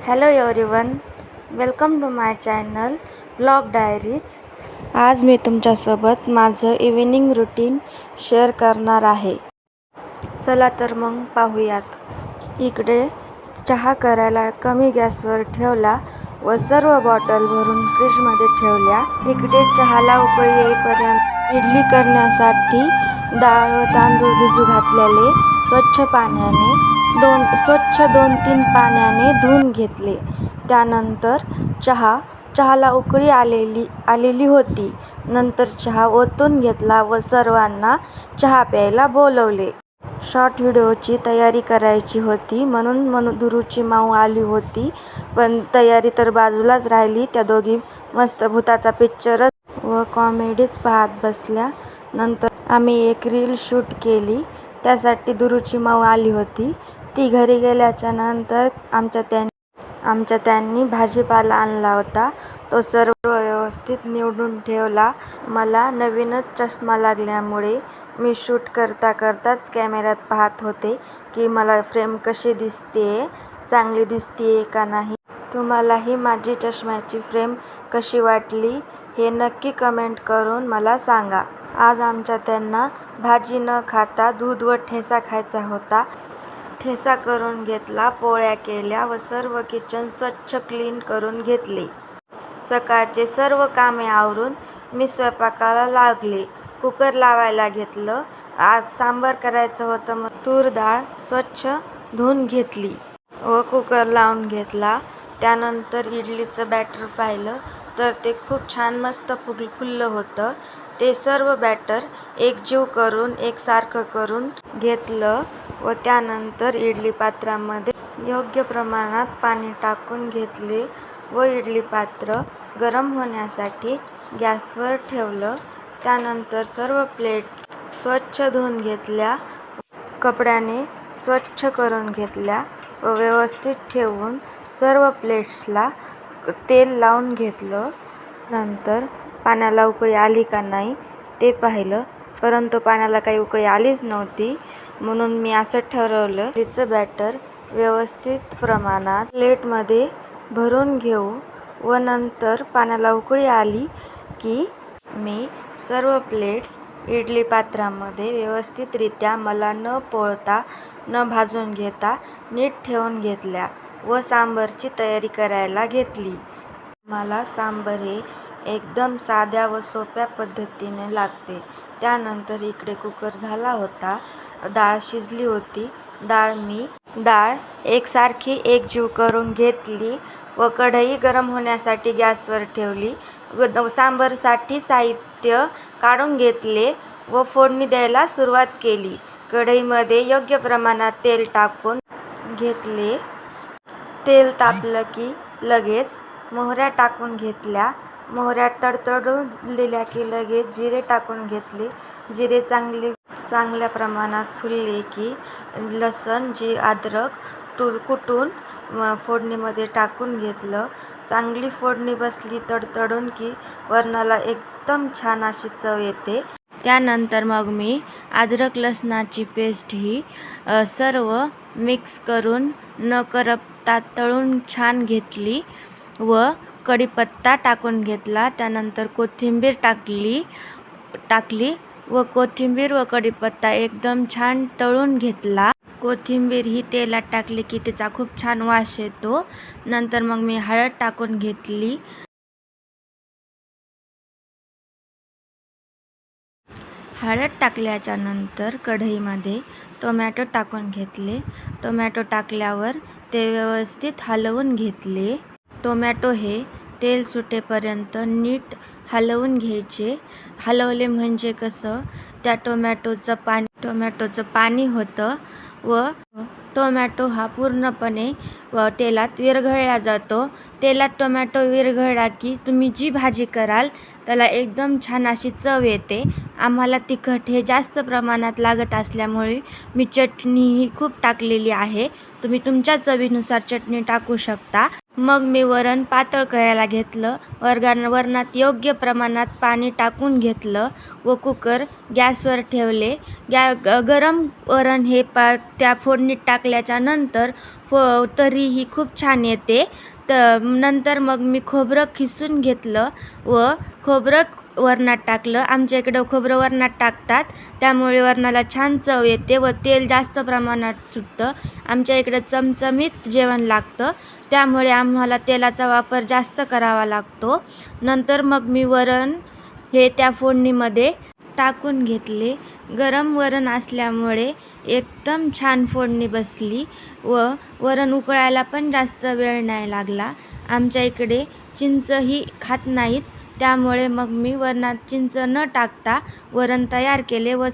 Hello everyone, welcome to my channel blog diaries. आज मी तुमच्यासोबत माझं इव्हिनिंग रुटीन शेअर करणार आहे. चला तर मग पाहूयात. इकडे चहा करायला कमी गॅसवर ठेवला व सर्व बॉटल भरून फ्रीजमध्ये ठेवल्या. इकडे चहाला उकळी येईपर्यंत इडली करण्यासाठी डाळ व तांदूळ भिजू घातलेले स्वच्छ पाण्याने 2-3 पाण्याने धुवून घेतले. त्यानंतर चहाला उकळी आलेली होती. नंतर चहा ओतून घेतला व सर्वांना चहा प्यायला बोलवले. शॉर्ट व्हिडिओची तयारी करायची होती म्हणून दुरूची माऊ आली होती, पण तयारी तर बाजूलाच राहिली. त्या दोघी मस्त भूताचा पिक्चरच व कॉमेडीच पाहत बसल्या. नंतर आम्ही एक रील शूट केली, त्यासाठी दुरूची माऊ आली होती. ती घरी गेल्याच्या नंतर आमच्या त्यांनी भाजीपाला आणला होता, तो सर्व व्यवस्थित निवडून ठेवला. मला नवीनच चष्मा लागल्यामुळे मी शूट करताच कॅमेऱ्यात पाहत होते की मला फ्रेम कशी दिसतेय, चांगली दिसतेय का नाही. तुम्हालाही माझी चष्म्याची फ्रेम कशी वाटली हे नक्की कमेंट करून मला सांगा. आज आमच्या त्यांना भाजी न खाता दूध व ठेचा खायचा होता. ठेचा करून घेतला, पोळ्या केल्या व सर्व किचन स्वच्छ क्लीन करून घेतले. सकाळचे सर्व कामे आवरून मी स्वयंपाकाला लागले. कुकर लावायला घेतलं. आज सांबार करायचं होतं मग तूर डाळ स्वच्छ धुवून घेतली व कुकर लावून घेतला. त्यानंतर इडलीचं बॅटर पाहिलं तर ते खूप छान मस्त फुललं होतं. ते सर्व बॅटर एकजीव करून एकसारखं करून घेतलं व त्यानंतर इडली पात्रामध्ये योग्य प्रमाणात पाणी टाकून घेतले व इडली पात्र गरम होण्यासाठी गॅसवर ठेवलं. त्यानंतर सर्व प्लेट स्वच्छ धुवून घेतल्या, कपड्याने स्वच्छ करून घेतल्या व व्यवस्थित ठेवून सर्व प्लेट्सला तेल लावून घेतलं. नंतर पाण्याला उकळी आली का नाही ते पाहिलं, परंतु पाण्याला काही उकळी आलीच नव्हती. म्हणून मी असं ठरवलं, इडलीचं बॅटर व्यवस्थित प्रमाणात प्लेटमध्ये भरून घेऊ व नंतर पाण्याला उकळी आली की मी सर्व प्लेट्स इडली पात्रामध्ये व्यवस्थितरित्या मला न पोळता न भाजून घेता नीट ठेवून घेतल्या व सांबारची तयारी करायला घेतली. मला सांबार हे एकदम साध्या व सोप्या पद्धतीने लागते. त्यानंतर इकडे कुकर झाला होता, डाळ शिजली होती. डाळ एकसारखी एकजीव करून घेतली व कढई गरम होण्यासाठी गॅसवर ठेवली. सांबारसाठी साहित्य काढून घेतले व फोडणी द्यायला सुरुवात केली. कढईमध्ये योग्य प्रमाणात तेल टाकून घेतले. तेल तापलं की लगेच मोहऱ्या टाकून घेतल्या. मोहऱ्या तडतडून दिल्या की लगेच जिरे टाकून घेतले. जिरे चांगल्या प्रमाणात फुलले की लसूण अद्रक कुटून फोडणीमध्ये टाकून घेतलं. चांगली फोडणी बसली तडतडून की वरणाला एकदम छान अशी चव येते. त्यानंतर मग मी अद्रक लसणाची पेस्ट ही सर्व मिक्स करून न करपता तळून छान घेतली व कढीपत्ता टाकून घेतला. त्यानंतर कोथिंबीर टाकली व कोथिंबीर व कढीपत्ता एकदम छान तळून घेतला. कोथिंबीर ही तेलात टाकली की तिचा खूप छान वास येतो. नंतर मग मी हळद टाकून घेतली. हळद टाकल्याच्या नंतर कढईमध्ये टोमॅटो टाकून घेतले. टोमॅटो टाकल्यावर ते व्यवस्थित हलवून घेतले. टोमॅटो हे तेल सुटेपर्यंत नीट हलवून घ्यायचे. हलवले म्हणजे कसं, त्या टोमॅटोचं पाणी होतं व टोमॅटो हा पूर्णपणे तेलात विरघळला जातो. तेलात टोमॅटो विरघळला की तुम्ही जी भाजी कराल त्याला एकदम छान अशी चव येते. आम्हाला तिखट हे जास्त प्रमाणात लागत असल्यामुळे मी चटणी ही खूप टाकलेली आहे. तुम्ही तुमच्या चवीनुसार चटणी टाकू शकता. मग मी वरण पातळ करायला घेतलं. वरणात योग्य प्रमाणात पाणी टाकून घेतलं व कुकर गॅसवर ठेवले. गरम वरण हे त्या फोडणीत टाकल्याच्या नंतर तरीही खूप छान येते. नंतर मग मी खोबरं खिसून घेतलं व खोबरं वरणात टाकलं. आमच्या इकडं खोबरं वरणात टाकतात, त्यामुळे वरणाला छान चव येते व तेल जास्त प्रमाणात सुटतं. आमच्या इकडं चमचमीत जेवण लागतं, त्यामुळे आम्हाला तेलाचा वापर जास्त करावा लागतो. नंतर मग मी वरण हे त्या फोडणीमध्ये टाकून घेतले. गरम वरण असल्यामुळे एकदम छान फोडणी बसली व वरण उकळायला पण जास्त वेळ नाही लागला. आमच्या इकडे चिंचही खात नाहीत, त्यामुळे मग मी वरणात चिंच न टाकता वरण तयार केले व